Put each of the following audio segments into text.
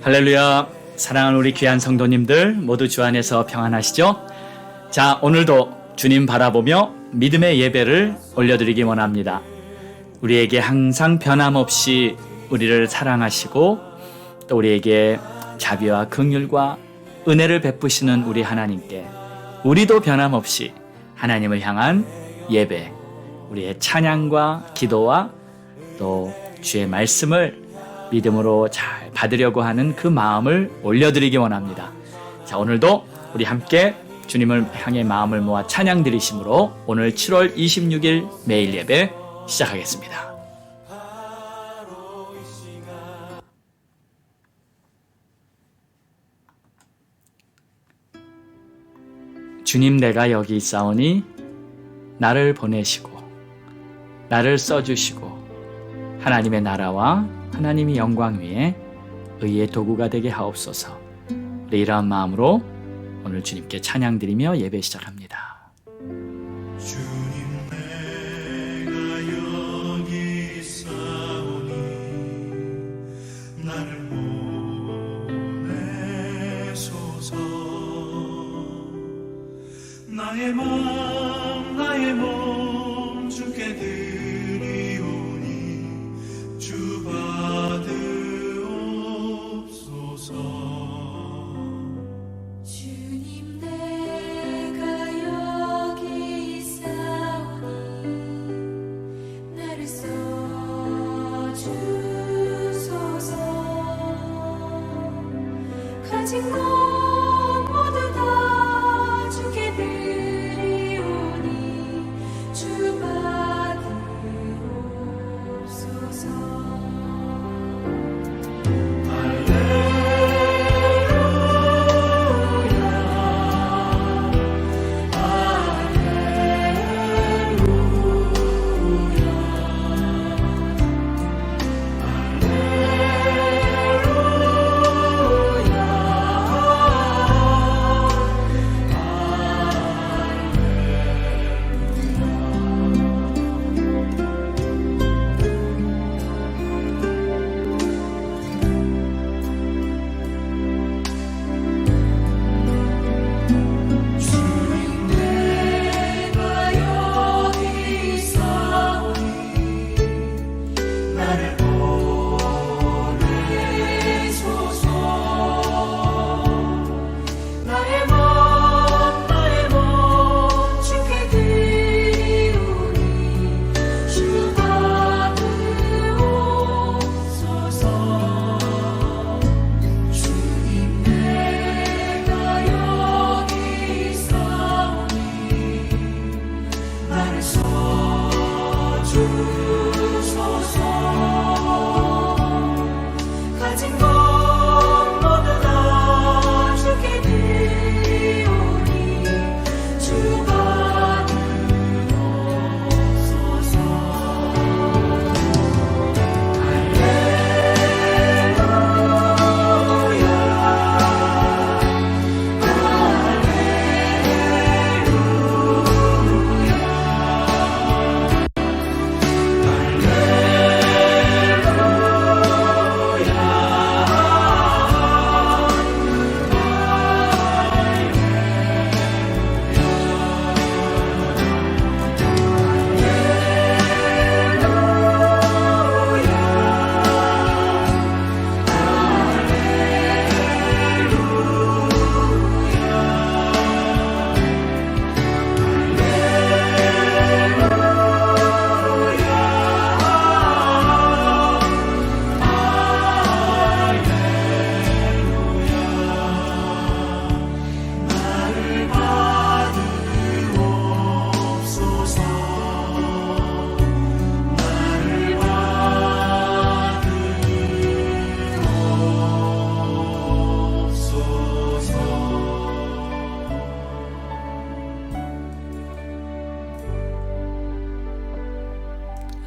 할렐루야. 사랑하는 우리 귀한 성도님들 모두 주 안에서 평안하시죠? 자, 오늘도 주님 바라보며 믿음의 예배를 올려드리기 원합니다. 우리에게 항상 변함없이 우리를 사랑하시고 또 우리에게 자비와 긍휼과 은혜를 베푸시는 우리 하나님께 우리도 변함없이 하나님을 향한 예배, 우리의 찬양과 기도와 또 주의 말씀을 믿음으로 잘 받으려고 하는 그 마음을 올려드리기 원합니다. 자, 오늘도 우리 함께 주님을 향해 마음을 모아 찬양 드리심으로 오늘 7월 26일 매일 예배 시작하겠습니다. 주님, 내가 여기 있사오니 나를 보내시고 나를 써주시고 하나님의 나라와 하나님의 영광 위에 의의 도구가 되게 하옵소서. 우리 이러한 마음으로 오늘 주님께 찬양 드리며 예배 시작합니다. 주님, 내가 여기 있사오니 나를 보내소서. 나의 몸 주께 드리오니 주 받으옵소서. 주님, 내가 여기 있사오니 나를 써주소서. 가진 것 모두 다 주께 드리오니 주 받으옵소서.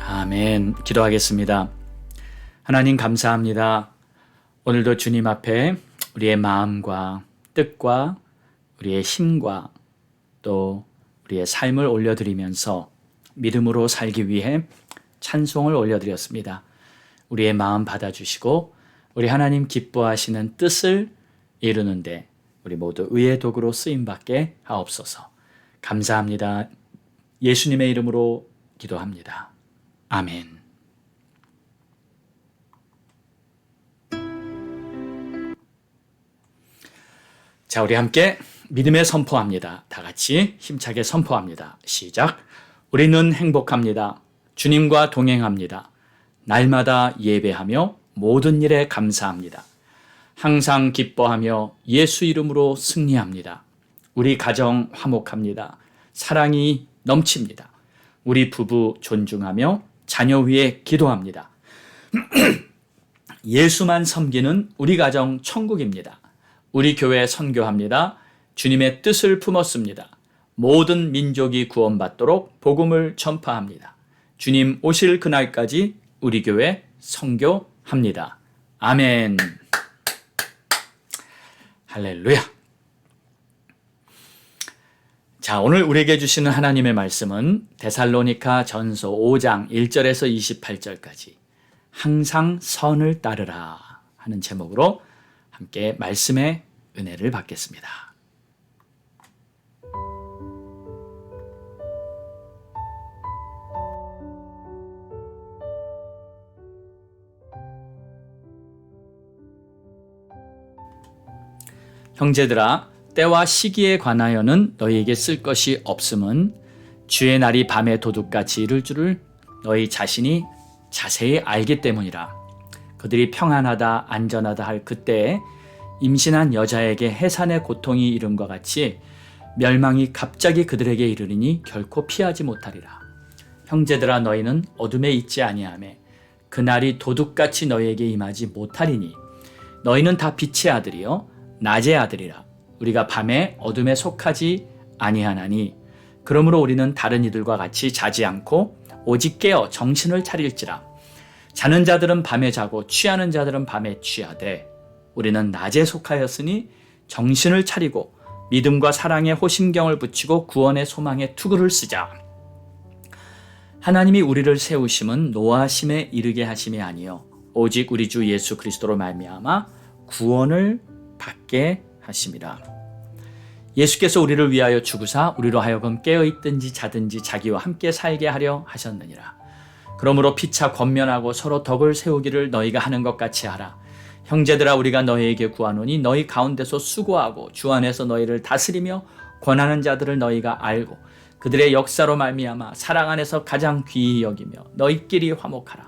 아멘. 기도하겠습니다. 하나님, 감사합니다. 오늘도 주님 앞에 우리의 마음과 뜻과 우리의 힘과 또 우리의 삶을 올려드리면서 믿음으로 살기 위해 찬송을 올려드렸습니다. 우리의 마음 받아주시고 우리 하나님 기뻐하시는 뜻을 이루는데 우리 모두 의의 도구로 쓰임받게 하옵소서. 감사합니다. 예수님의 이름으로 기도합니다. 아멘. 자, 우리 함께 믿음의 선포합니다. 다 같이 힘차게 선포합니다. 시작. 우리는 행복합니다. 주님과 동행합니다. 날마다 예배하며 모든 일에 감사합니다. 항상 기뻐하며 예수 이름으로 승리합니다. 우리 가정 화목합니다. 사랑이 넘칩니다. 우리 부부 존중하며 자녀 위해 기도합니다. 예수만 섬기는 우리 가정 천국입니다. 우리 교회 선교합니다. 주님의 뜻을 품었습니다. 모든 민족이 구원받도록 복음을 전파합니다. 주님 오실 그날까지 우리 교회 선교합니다. 아멘. 할렐루야. 자, 오늘 우리에게 주시는 하나님의 말씀은 데살로니가 전서 5장 1절에서 28절까지 항상 선을 따르라 하는 제목으로 함께 말씀의 은혜를 받겠습니다. 형제들아, 때와 시기에 관하여는 너희에게 쓸 것이 없음은 주의 날이 밤의 도둑같이 이를 줄을 너희 자신이 자세히 알기 때문이라. 그들이 평안하다 안전하다 할 그때에 임신한 여자에게 해산의 고통이 이름과 같이 멸망이 갑자기 그들에게 이르리니 결코 피하지 못하리라. 형제들아, 너희는 어둠에 있지 아니하며 그날이 도둑같이 너희에게 임하지 못하리니 너희는 다 빛의 아들이요 낮의 아들이라. 우리가 밤에 어둠에 속하지 아니하나니 그러므로 우리는 다른 이들과 같이 자지 않고 오직 깨어 정신을 차릴지라. 자는 자들은 밤에 자고 취하는 자들은 밤에 취하되 우리는 낮에 속하였으니 정신을 차리고 믿음과 사랑에 호심경을 붙이고 구원의 소망에 투구를 쓰자. 하나님이 우리를 세우심은 노하심에 이르게 하심이 아니요 오직 우리 주 예수 그리스도로 말미암아 구원을 받게 하심이라. 예수께서 우리를 위하여 죽으사 우리로 하여금 깨어있든지 자든지 자기와 함께 살게 하려 하셨느니라. 그러므로 피차 권면하고 서로 덕을 세우기를 너희가 하는 것 같이 하라. 형제들아, 우리가 너희에게 구하노니 너희 가운데서 수고하고 주 안에서 너희를 다스리며 권하는 자들을 너희가 알고 그들의 역사로 말미암아 사랑 안에서 가장 귀히 여기며 너희끼리 화목하라.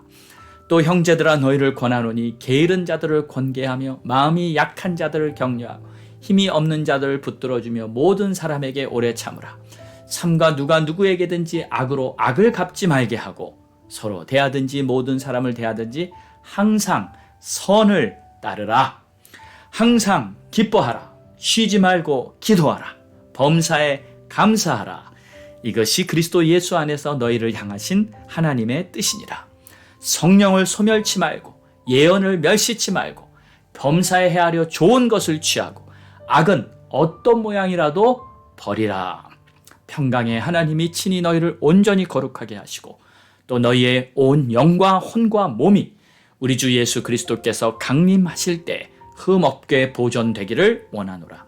또 형제들아, 너희를 권하노니 게으른 자들을 권계하며 마음이 약한 자들을 격려하고 힘이 없는 자들을 붙들어주며 모든 사람에게 오래 참으라. 삼가 누가 누구에게든지 악으로 악을 갚지 말게 하고 서로 대하든지 모든 사람을 대하든지 항상 선을 따르라. 항상 기뻐하라. 쉬지 말고 기도하라. 범사에 감사하라. 이것이 그리스도 예수 안에서 너희를 향하신 하나님의 뜻이니라. 성령을 소멸치 말고 예언을 멸시치 말고 범사에 헤아려 좋은 것을 취하고 악은 어떤 모양이라도 버리라. 평강의 하나님이 친히 너희를 온전히 거룩하게 하시고 또 너희의 온 영과 혼과 몸이 우리 주 예수 그리스도께서 강림하실 때 흠없게 보존되기를 원하노라.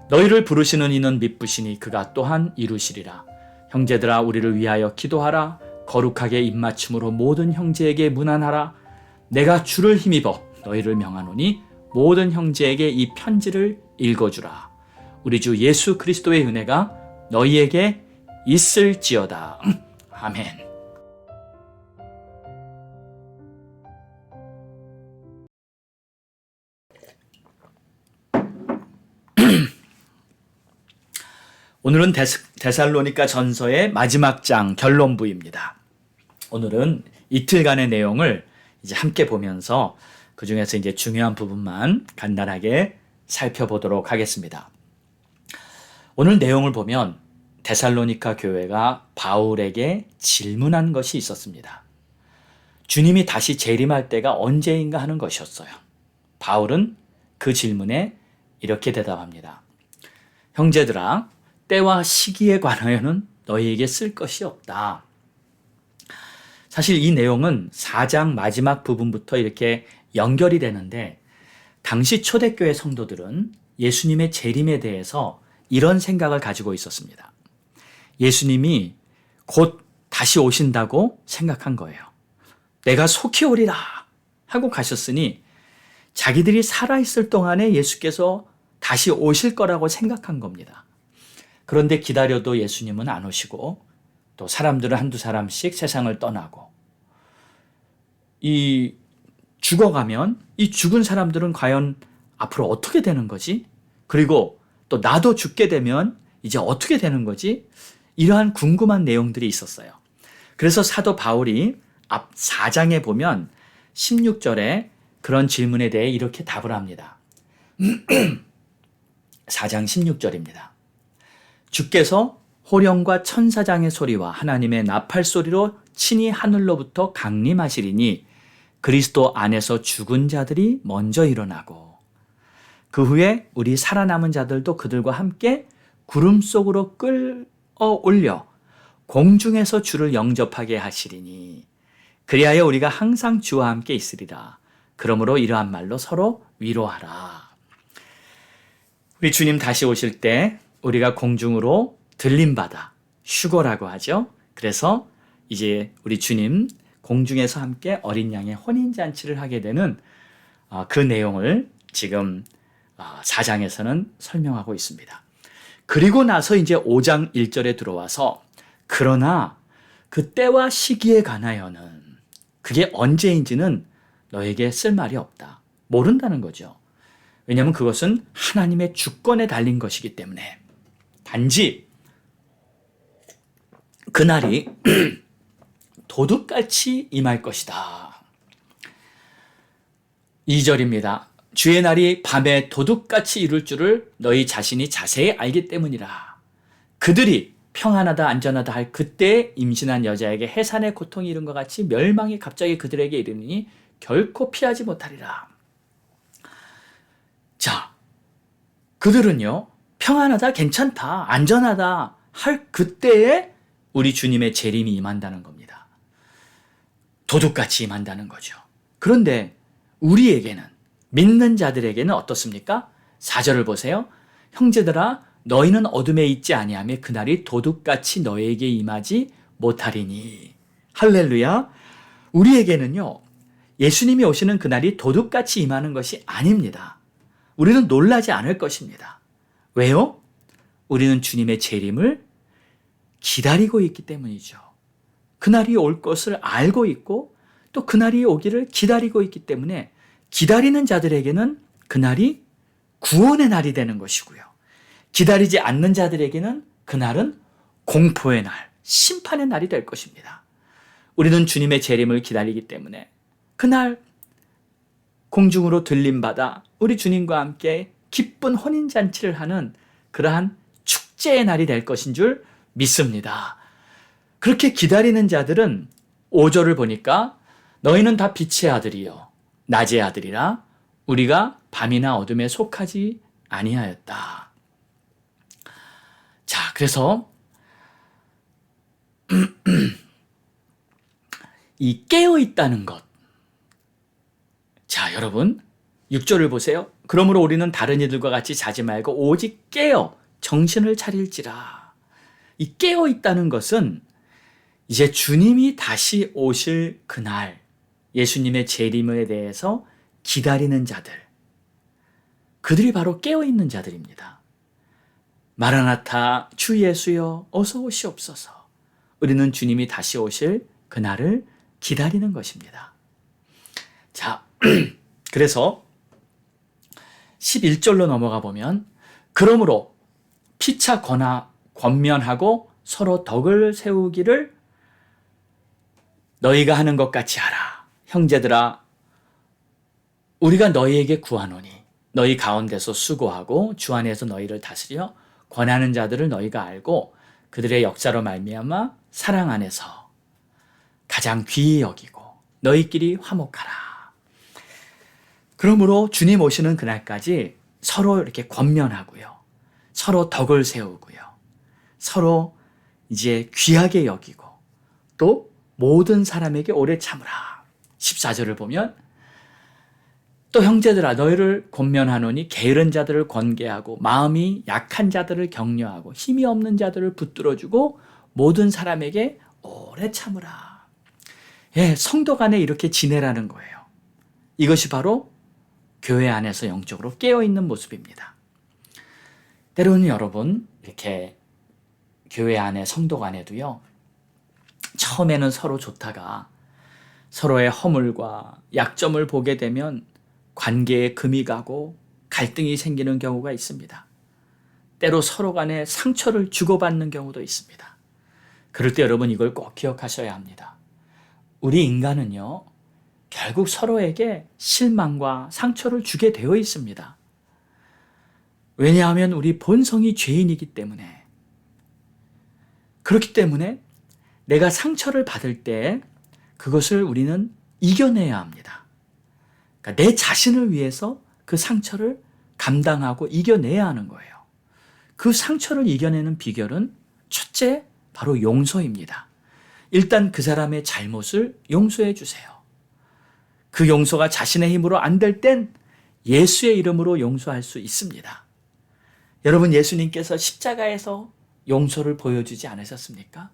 너희를 부르시는 이는 미쁘시니 그가 또한 이루시리라. 형제들아, 우리를 위하여 기도하라. 거룩하게 입맞춤으로 모든 형제에게 문안하라. 내가 주를 힘입어 너희를 명하노니 모든 형제에게 이 편지를 읽어주라. 우리 주 예수 그리스도의 은혜가 너희에게 있을지어다. 아멘. 오늘은 데살로니가 전서의 마지막 장 결론부입니다. 오늘은 이틀간의 내용을 이제 함께 보면서 그 중에서 이제 중요한 부분만 간단하게 살펴보도록 하겠습니다. 오늘 내용을 보면 데살로니가 교회가 바울에게 질문한 것이 있었습니다. 주님이 다시 재림할 때가 언제인가 하는 것이었어요. 바울은 그 질문에 이렇게 대답합니다. 형제들아, 때와 시기에 관하여는 너희에게 쓸 것이 없다. 사실 이 내용은 4장 마지막 부분부터 이렇게 연결이 되는데 당시 초대교회 성도들은 예수님의 재림에 대해서 이런 생각을 가지고 있었습니다. 예수님이 곧 다시 오신다고 생각한 거예요. 내가 속히 오리라 하고 가셨으니 자기들이 살아있을 동안에 예수께서 다시 오실 거라고 생각한 겁니다. 그런데 기다려도 예수님은 안 오시고 또 사람들은 한두 사람씩 세상을 떠나고 이 죽어가면 이 죽은 사람들은 과연 앞으로 어떻게 되는 거지? 그리고 또 나도 죽게 되면 이제 어떻게 되는 거지? 이러한 궁금한 내용들이 있었어요. 그래서 사도 바울이 앞 4장에 보면 16절에 그런 질문에 대해 이렇게 답을 합니다. 4장 16절입니다. 주께서 호령과 천사장의 소리와 하나님의 나팔 소리로 친히 하늘로부터 강림하시리니 그리스도 안에서 죽은 자들이 먼저 일어나고 그 후에 우리 살아남은 자들도 그들과 함께 구름 속으로 끌어올려 공중에서 주를 영접하게 하시리니 그리하여 우리가 항상 주와 함께 있으리라. 그러므로 이러한 말로 서로 위로하라. 우리 주님 다시 오실 때 우리가 공중으로 들림받아 휴거라고 하죠. 그래서 이제 우리 주님 공중에서 함께 어린 양의 혼인잔치를 하게 되는 그 내용을 지금 4장에서는 설명하고 있습니다. 그리고 나서 이제 5장 1절에 들어와서 그러나 그 때와 시기에 관하여는 그게 언제인지는 너에게 쓸 말이 없다. 모른다는 거죠. 왜냐하면 그것은 하나님의 주권에 달린 것이기 때문에 단지 그날이 도둑같이 임할 것이다. 2절입니다. 주의 날이 밤에 도둑같이 이룰 줄을 너희 자신이 자세히 알기 때문이라. 그들이 평안하다 안전하다 할 그때에 임신한 여자에게 해산의 고통이 이른 것 같이 멸망이 갑자기 그들에게 이르니 결코 피하지 못하리라. 자, 그들은요 평안하다 괜찮다 안전하다 할 그때에 우리 주님의 재림이 임한다는 겁니다. 도둑같이 임한다는 거죠. 그런데 우리에게는 믿는 자들에게는 어떻습니까? 4절을 보세요. 형제들아 너희는 어둠에 있지 아니하며 그날이 도둑같이 너희에게 임하지 못하리니. 할렐루야. 우리에게는요 예수님이 오시는 그날이 도둑같이 임하는 것이 아닙니다. 우리는 놀라지 않을 것입니다. 왜요? 우리는 주님의 재림을 기다리고 있기 때문이죠. 그날이 올 것을 알고 있고 또 그날이 오기를 기다리고 있기 때문에 기다리는 자들에게는 그날이 구원의 날이 되는 것이고요. 기다리지 않는 자들에게는 그날은 공포의 날, 심판의 날이 될 것입니다. 우리는 주님의 재림을 기다리기 때문에 그날 공중으로 들림받아 우리 주님과 함께 기쁜 혼인잔치를 하는 그러한 축제의 날이 될 것인 줄 믿습니다. 그렇게 기다리는 자들은 5절을 보니까 너희는 다 빛의 아들이요 낮의 아들이라 우리가 밤이나 어둠에 속하지 아니하였다. 자, 그래서 이 깨어있다는 것. 자, 여러분 6절을 보세요. 그러므로 우리는 다른 이들과 같이 자지 말고 오직 깨어 정신을 차릴지라. 이 깨어있다는 것은 이제 주님이 다시 오실 그날 예수님의 재림에 대해서 기다리는 자들, 그들이 바로 깨어있는 자들입니다. 마라나타 주 예수여 어서 오시옵소서. 우리는 주님이 다시 오실 그날을 기다리는 것입니다. 자, 그래서 11절로 넘어가 보면 그러므로 피차 권면하고 서로 덕을 세우기를 너희가 하는 것 같이 하라. 형제들아 우리가 너희에게 구하노니 너희 가운데서 수고하고 주 안에서 너희를 다스려 권하는 자들을 너희가 알고 그들의 역사로 말미암아 사랑 안에서 가장 귀히 여기고 너희끼리 화목하라. 그러므로 주님 오시는 그날까지 서로 이렇게 권면하고요. 서로 덕을 세우고요. 서로 이제 귀하게 여기고 또 모든 사람에게 오래 참으라. 14절을 보면 또 형제들아 너희를 권면하노니 게으른 자들을 권계하고 마음이 약한 자들을 격려하고 힘이 없는 자들을 붙들어주고 모든 사람에게 오래 참으라. 예, 성도 간에 이렇게 지내라는 거예요. 이것이 바로 교회 안에서 영적으로 깨어있는 모습입니다. 때로는 여러분 이렇게 교회 안에 성도 간에도요, 처음에는 서로 좋다가 서로의 허물과 약점을 보게 되면 관계에 금이 가고 갈등이 생기는 경우가 있습니다. 때로 서로 간에 상처를 주고받는 경우도 있습니다. 그럴 때 여러분 이걸 꼭 기억하셔야 합니다. 우리 인간은요, 결국 서로에게 실망과 상처를 주게 되어 있습니다. 왜냐하면 우리 본성이 죄인이기 때문에. 그렇기 때문에 내가 상처를 받을 때 그것을 우리는 이겨내야 합니다. 그러니까 내 자신을 위해서 그 상처를 감당하고 이겨내야 하는 거예요. 그 상처를 이겨내는 비결은 첫째, 바로 용서입니다. 일단 그 사람의 잘못을 용서해 주세요. 그 용서가 자신의 힘으로 안 될 땐 예수의 이름으로 용서할 수 있습니다. 여러분, 예수님께서 십자가에서 용서를 보여주지 않으셨습니까?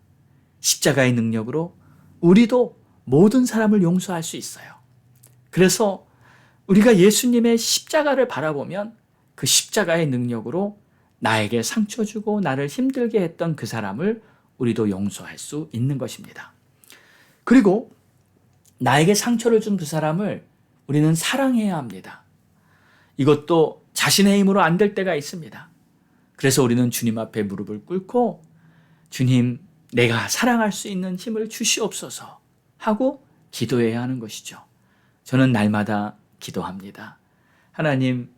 십자가의 능력으로 우리도 모든 사람을 용서할 수 있어요. 그래서 우리가 예수님의 십자가를 바라보면 그 십자가의 능력으로 나에게 상처 주고 나를 힘들게 했던 그 사람을 우리도 용서할 수 있는 것입니다. 그리고 나에게 상처를 준 그 사람을 우리는 사랑해야 합니다. 이것도 자신의 힘으로 안 될 때가 있습니다. 그래서 우리는 주님 앞에 무릎을 꿇고 주님, 내가 사랑할 수 있는 힘을 주시옵소서 하고 기도해야 하는 것이죠. 저는 날마다 기도합니다. 하나님,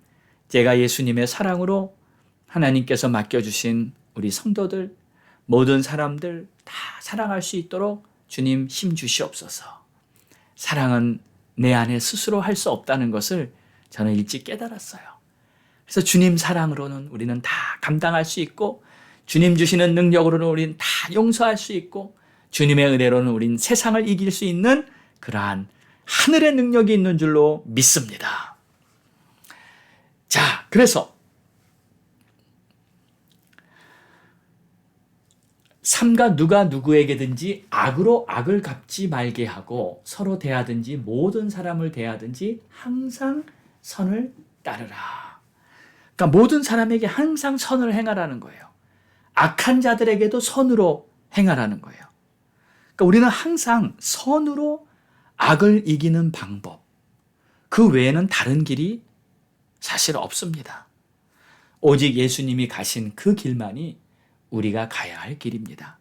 제가 예수님의 사랑으로 하나님께서 맡겨주신 우리 성도들, 모든 사람들 다 사랑할 수 있도록 주님 힘 주시옵소서. 사랑은 내 안에 스스로 할 수 없다는 것을 저는 일찍 깨달았어요. 그래서 주님 사랑으로는 우리는 다 감당할 수 있고, 주님 주시는 능력으로는 우리는 다 용서할 수 있고, 주님의 은혜로는 우리는 세상을 이길 수 있는 그러한 하늘의 능력이 있는 줄로 믿습니다. 자, 그래서 삼가 누가 누구에게든지 악으로 악을 갚지 말게 하고 서로 대하든지 모든 사람을 대하든지 항상 선을 따르라. 그러니까 모든 사람에게 항상 선을 행하라는 거예요. 악한 자들에게도 선으로 행하라는 거예요. 그러니까 우리는 항상 선으로 악을 이기는 방법, 그 외에는 다른 길이 사실 없습니다. 오직 예수님이 가신 그 길만이 우리가 가야 할 길입니다.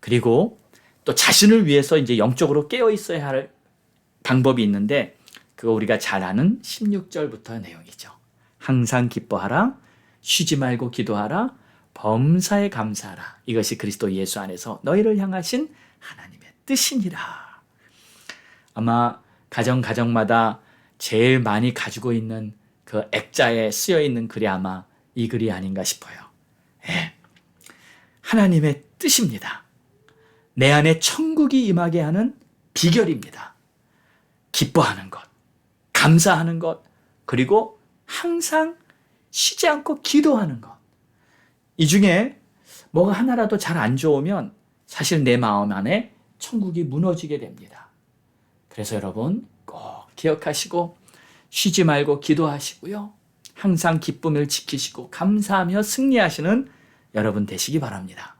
그리고 또 자신을 위해서 이제 영적으로 깨어 있어야 할 방법이 있는데, 그거 우리가 잘 아는 16절부터 내용이죠. 항상 기뻐하라, 쉬지 말고 기도하라, 범사에 감사하라. 이것이 그리스도 예수 안에서 너희를 향하신 하나님의 뜻이니라. 아마 가정마다 제일 많이 가지고 있는 그 액자에 쓰여 있는 글이 아마 이 글이 아닌가 싶어요. 예. 하나님의 뜻입니다. 내 안에 천국이 임하게 하는 비결입니다. 기뻐하는 것, 감사하는 것, 그리고 항상 쉬지 않고 기도하는 것. 이 중에 뭐가 하나라도 잘 안 좋으면 사실 내 마음 안에 천국이 무너지게 됩니다. 그래서 여러분 꼭 기억하시고 쉬지 말고 기도하시고요. 항상 기쁨을 지키시고 감사하며 승리하시는 여러분 되시기 바랍니다.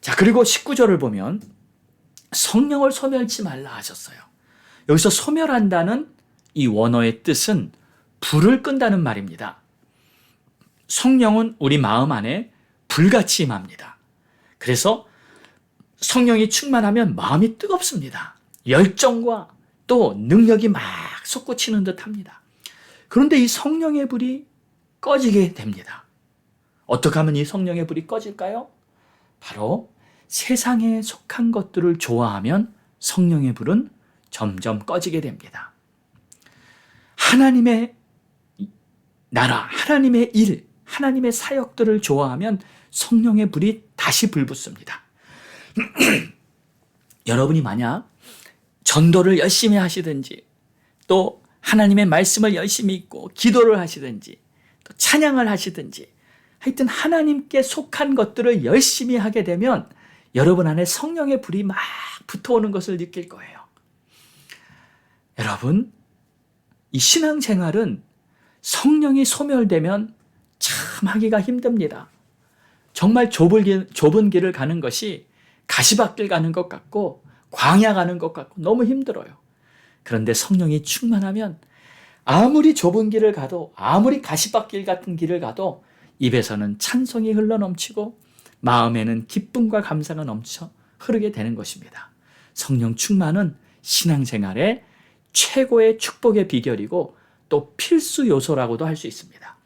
자, 그리고 19절을 보면 성령을 소멸치 말라 하셨어요. 여기서 소멸한다는 이 원어의 뜻은 불을 끈다는 말입니다. 성령은 우리 마음 안에 불같이 임합니다. 그래서 성령이 충만하면 마음이 뜨겁습니다. 열정과 또 능력이 막 솟구치는 듯 합니다. 그런데 이 성령의 불이 꺼지게 됩니다. 어떻게 하면 이 성령의 불이 꺼질까요? 바로 세상에 속한 것들을 좋아하면 성령의 불은 점점 꺼지게 됩니다. 하나님의 나라, 하나님의 일, 하나님의 사역들을 좋아하면 성령의 불이 다시 불붙습니다. 여러분이 만약 전도를 열심히 하시든지 또 하나님의 말씀을 열심히 읽고 기도를 하시든지 또 찬양을 하시든지 하여튼 하나님께 속한 것들을 열심히 하게 되면 여러분 안에 성령의 불이 막 붙어오는 것을 느낄 거예요. 여러분, 이 신앙생활은 성령이 소멸되면 참 하기가 힘듭니다. 정말 좁은 길을 가는 것이 가시밭길 가는 것 같고 광야 가는 것 같고 너무 힘들어요. 그런데 성령이 충만하면 아무리 좁은 길을 가도 아무리 가시밭길 같은 길을 가도 입에서는 찬송이 흘러넘치고 마음에는 기쁨과 감사가 넘쳐 흐르게 되는 것입니다. 성령 충만은 신앙생활의 최고의 축복의 비결이고 또 필수 요소라고도 할 수 있습니다.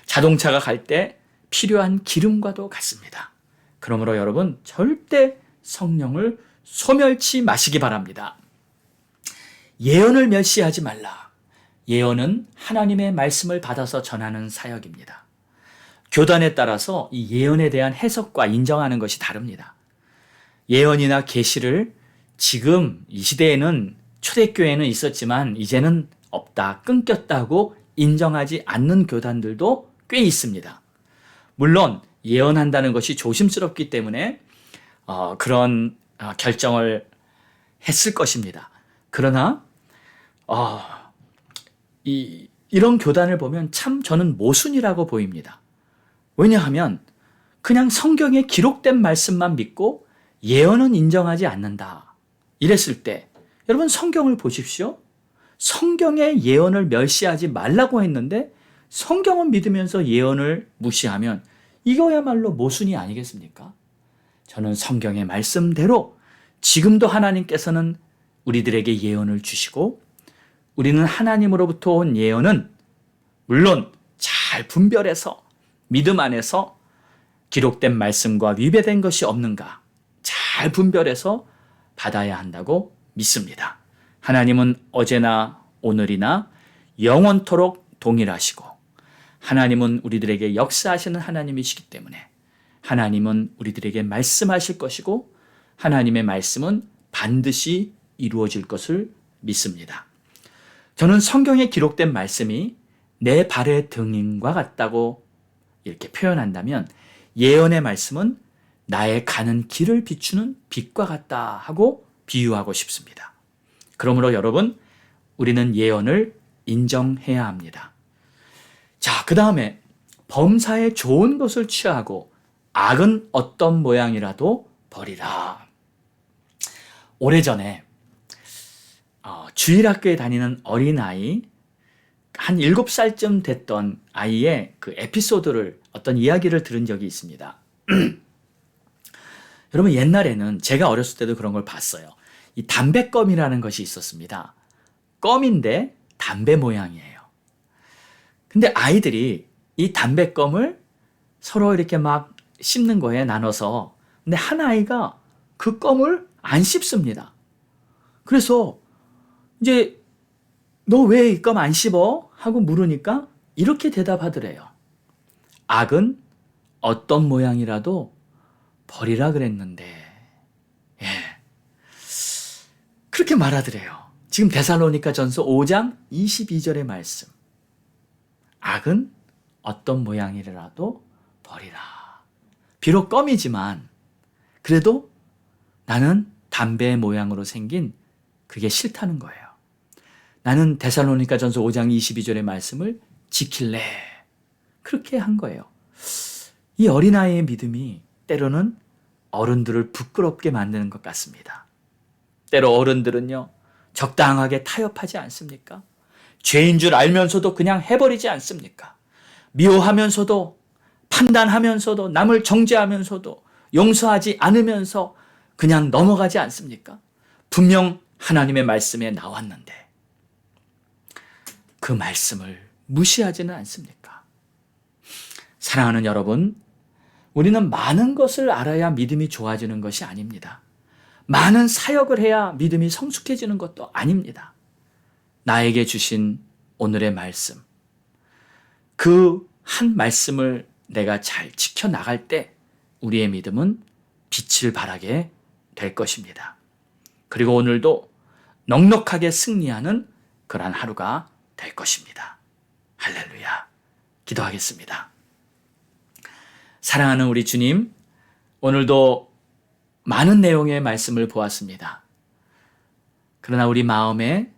자동차가 갈 때 필요한 기름과도 같습니다. 그러므로 여러분 절대 성령을 소멸치 마시기 바랍니다. 예언을 멸시하지 말라. 예언은 하나님의 말씀을 받아서 전하는 사역입니다. 교단에 따라서 이 예언에 대한 해석과 인정하는 것이 다릅니다. 예언이나 계시를 지금 이 시대에는 초대교회는 있었지만 이제는 없다, 끊겼다고 인정하지 않는 교단들도 꽤 있습니다. 물론 예언한다는 것이 조심스럽기 때문에 그런 결정을 했을 것입니다. 그러나 이런 교단을 보면 참 저는 모순이라고 보입니다. 왜냐하면 그냥 성경에 기록된 말씀만 믿고 예언은 인정하지 않는다. 이랬을 때 여러분 성경을 보십시오. 성경의 예언을 멸시하지 말라고 했는데 성경은 믿으면서 예언을 무시하면 이거야말로 모순이 아니겠습니까? 저는 성경의 말씀대로 지금도 하나님께서는 우리들에게 예언을 주시고 우리는 하나님으로부터 온 예언은 물론 잘 분별해서 믿음 안에서 기록된 말씀과 위배된 것이 없는가 잘 분별해서 받아야 한다고 믿습니다. 하나님은 어제나 오늘이나 영원토록 동일하시고 하나님은 우리들에게 역사하시는 하나님이시기 때문에 하나님은 우리들에게 말씀하실 것이고 하나님의 말씀은 반드시 이루어질 것을 믿습니다. 저는 성경에 기록된 말씀이 내 발의 등인과 같다고 이렇게 표현한다면 예언의 말씀은 나의 가는 길을 비추는 빛과 같다 하고 비유하고 싶습니다. 그러므로 여러분, 우리는 예언을 인정해야 합니다. 자, 그 다음에 범사에 좋은 것을 취하고 악은 어떤 모양이라도 버리라. 오래전에 주일학교에 다니는 어린아이 한 7살쯤 됐던 아이의 그 에피소드를 어떤 이야기를 들은 적이 있습니다. 여러분 옛날에는 제가 어렸을 때도 그런 걸 봤어요. 이 담배껌이라는 것이 있었습니다. 껌인데 담배 모양이에요. 근데 아이들이 이 담배껌을 서로 이렇게 막 씹는 거에 나눠서 근데 한 아이가 그 껌을 안 씹습니다. 그래서 이제 너 왜 이 껌 안 씹어? 하고 물으니까 이렇게 대답하더래요. 악은 어떤 모양이라도 버리라 그랬는데 예. 그렇게 말하더래요. 지금 데살로니가전서 5장 22절의 말씀. 악은 어떤 모양이라도 버리라. 비록 껌이지만 그래도 나는 담배 모양으로 생긴 그게 싫다는 거예요. 나는 데살로니가전서 5장 22절의 말씀을 지킬래. 그렇게 한 거예요. 이 어린아이의 믿음이 때로는 어른들을 부끄럽게 만드는 것 같습니다. 때로 어른들은요, 적당하게 타협하지 않습니까? 죄인 줄 알면서도 그냥 해버리지 않습니까? 미워하면서도 판단하면서도 남을 정죄하면서도 용서하지 않으면서 그냥 넘어가지 않습니까? 분명 하나님의 말씀에 나왔는데 그 말씀을 무시하지는 않습니까? 사랑하는 여러분, 우리는 많은 것을 알아야 믿음이 좋아지는 것이 아닙니다. 많은 사역을 해야 믿음이 성숙해지는 것도 아닙니다. 나에게 주신 오늘의 말씀, 그 한 말씀을 내가 잘 지켜나갈 때 우리의 믿음은 빛을 발하게 될 것입니다. 그리고 오늘도 넉넉하게 승리하는 그러한 하루가 될 것입니다. 할렐루야. 기도하겠습니다. 사랑하는 우리 주님, 오늘도 많은 내용의 말씀을 보았습니다. 그러나 우리 마음에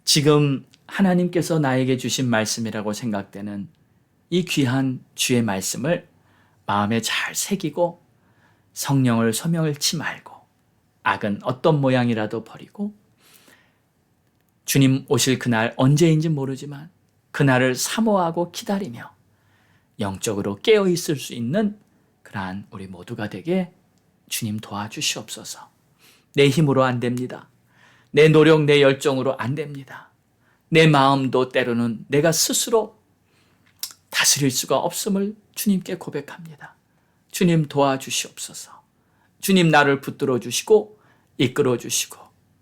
지금 하나님께서 나에게 주신 말씀이라고 생각되는 이 귀한 주의 말씀을 마음에 잘 새기고 성령을 소멸치 말고 악은 어떤 모양이라도 버리고 주님 오실 그날 언제인지 모르지만 그날을 사모하고 기다리며 영적으로 깨어있을 수 있는 그러한 우리 모두가 되게 주님 도와주시옵소서. 내 힘으로 안 됩니다. 내 노력, 내 열정으로 안 됩니다. 내 마음도 때로는 내가 스스로 다스릴 수가 없음을 주님께 고백합니다. 주님 도와주시옵소서. 주님 나를 붙들어 주시고 이끌어 주시고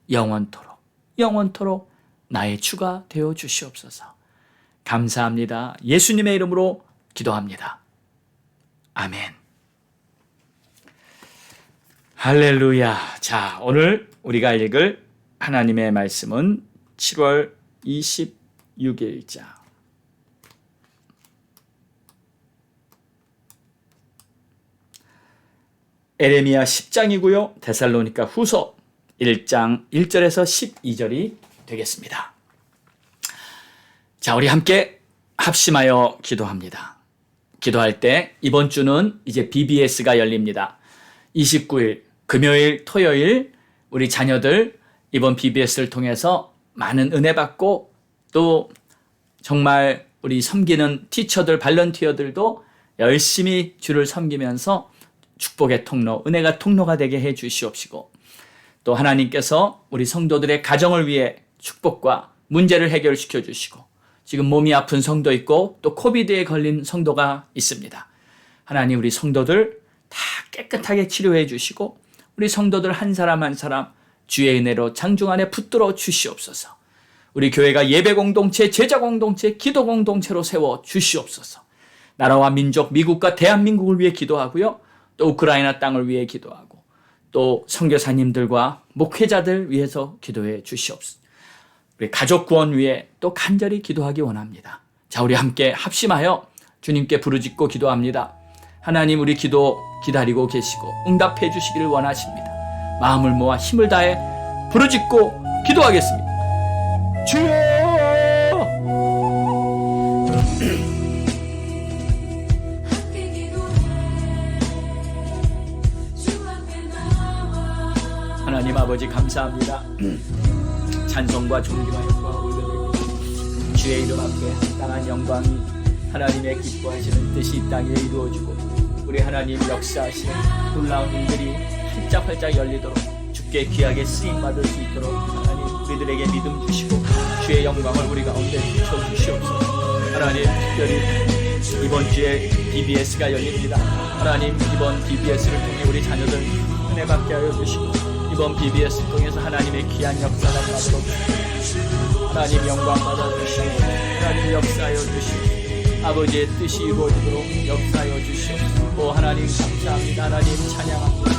영원토록 나의 주가 되어 주시옵소서. 감사합니다. 예수님의 이름으로 기도합니다. 아멘. 할렐루야. 자, 오늘 우리가 읽을 하나님의 말씀은 7월 26일자 에레미야 10장이고요. 데살로니가 후서 1장 1절에서 12절이 되겠습니다. 자, 우리 함께 합심하여 기도합니다. 기도할 때 이번 주는 이제 BBS가 열립니다. 29일 금요일, 토요일 우리 자녀들 이번 BBS를 통해서 많은 은혜 받고 또 정말 우리 섬기는 티처들, 발런티어들도 열심히 주를 섬기면서 축복의 통로, 은혜가 통로가 되게 해 주시옵시고 또 하나님께서 우리 성도들의 가정을 위해 축복과 문제를 해결시켜 주시고 지금 몸이 아픈 성도 있고 또 코비드에 걸린 성도가 있습니다. 하나님 우리 성도들 다 깨끗하게 치료해 주시고 우리 성도들 한 사람 한 사람 주의 은혜로 장중 안에 붙들어 주시옵소서. 우리 교회가 예배 공동체, 제자 공동체, 기도 공동체로 세워 주시옵소서. 나라와 민족, 미국과 대한민국을 위해 기도하고요. 또 우크라이나 땅을 위해 기도하고 또 선교사님들과 목회자들 위해서 기도해 주시옵소서. 우리 가족 구원 위해 또 간절히 기도하기 원합니다. 자, 우리 함께 합심하여 주님께 부르짖고 기도합니다. 하나님 우리 기도 기다리고 계시고 응답해 주시기를 원하십니다. 마음을 모아 힘을 다해 부르짖고 기도하겠습니다. 주여! 함께 기도해 주 앞에 나와 하나님 아버지 감사합니다. 찬송과 존귀와 영광을 올려드립니다. 주의 이름 앞에 합당한 영광이 하나님의 기뻐하시는 뜻이 이 땅에 이루어지고 우리 하나님 역사하시는 놀라운 일들이 활짝활짝 열리도록 주께 귀하게 쓰임받을 수 있도록 하나님 우리들에게 믿음 주시고 주의 영광을 우리 가운데 비춰주시옵소서. 하나님 특별히 이번 주에 BBS가 열립니다. 하나님 이번 BBS를 통해 우리 자녀들 은혜 받게 하여 주시고 이번 BBS를 통해서 하나님의 귀한 역사가 나도록 하나님 영광 받아주시고 하나님 역사하여 주시고 아버지의 뜻이 이루어지도록 역사하여 주시옵소서. 오 하나님 감사합니다. 하나님 찬양합니다.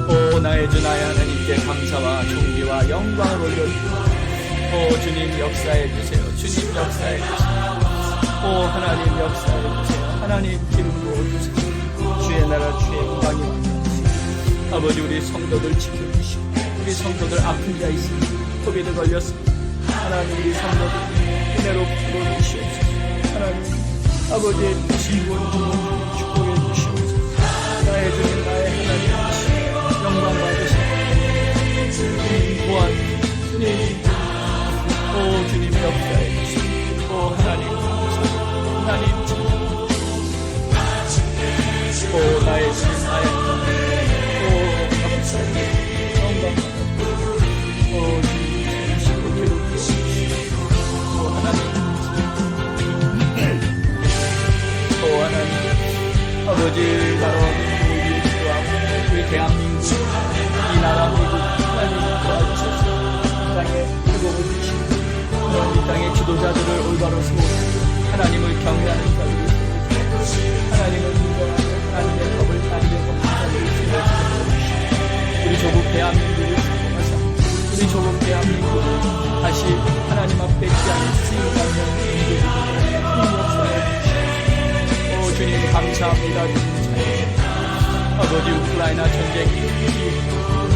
오 나의 주 나의 하나님께 감사와 존귀와 영광을 올려드립니다. 오 주님 역사해 주세요. 주님 역사해 주세요. 오 하나님 역사해 주세요. 하나님 기름 부어주세요. 주의 나라 주의 영광이 왕이옵소서. 아버지 우리 성도들 지켜주시고 우리 성도들 아픈 자 있습니다. 코비드 걸렸습니다. 하나님 우리 성도들 은혜로 불러주시옵소서. 하나님 아버지의 뜻이 이루어지도록 축복해 주시옵소서. 나의 주님 나의 하나님 영광 받으시고 주님 보안 주님 오 주님 역사해 주시고 오 하나님 하나님 오 나의 주님 나의 오 감사합니다. 영광 받으시고 오 주님 주시고 기록주시고 오 하나님 오 하나님 아버지 바로 우리 기도하고 우리 대한민국 이 나라 미국 하나님 도와주셔서 이 땅에 회복을 주시고 이 땅의 지도자들을 올바로 세우고 하나님을 경외하는 자들을 세우고 하나님을 인정하는 하나님의 법을 따르는 자들을 세워주시고 우리 조국 대한민국을 축복하사 우리 우리 조국 대한민국 다시 하나님 앞에 귀한 쓰임받는 민족이 주님 역사해 주시옵소서. 오 주님 감사합니다. 주님 찬양. 아버지 우크라이나 전쟁이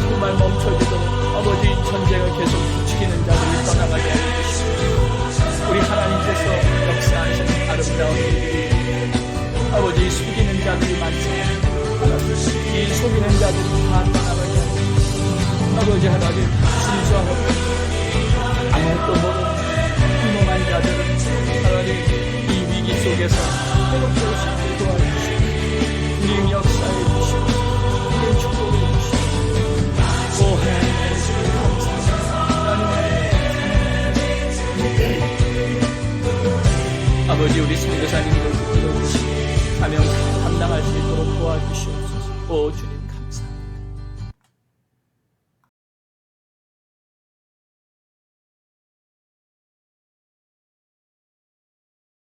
정말 멈춰지도록 아버지 전쟁을 계속 부추기는 자들이 떠나가게 해주시옵소서. 우리 하나님께서 역사하시는 아름다운 일들이 아버지 속이는 자들이 많습니다. 이 속이는 자들이 다 떠나가게 하옵소서. 아버지 하나님 순수하고 아무것도 모르는 평범한 자들은 하나님 이 위기 속에서 회복될 수 있게 도와주시옵소서. 주님 역사해 주시옵소서. 주님 축복해 주시옵소서. 오 하나님 감사합니다. 하나님 아버지 우리 선교사님들 붙들어주시고 사명 잘 감당할 수 있도록 도와주시옵소서. 오 주님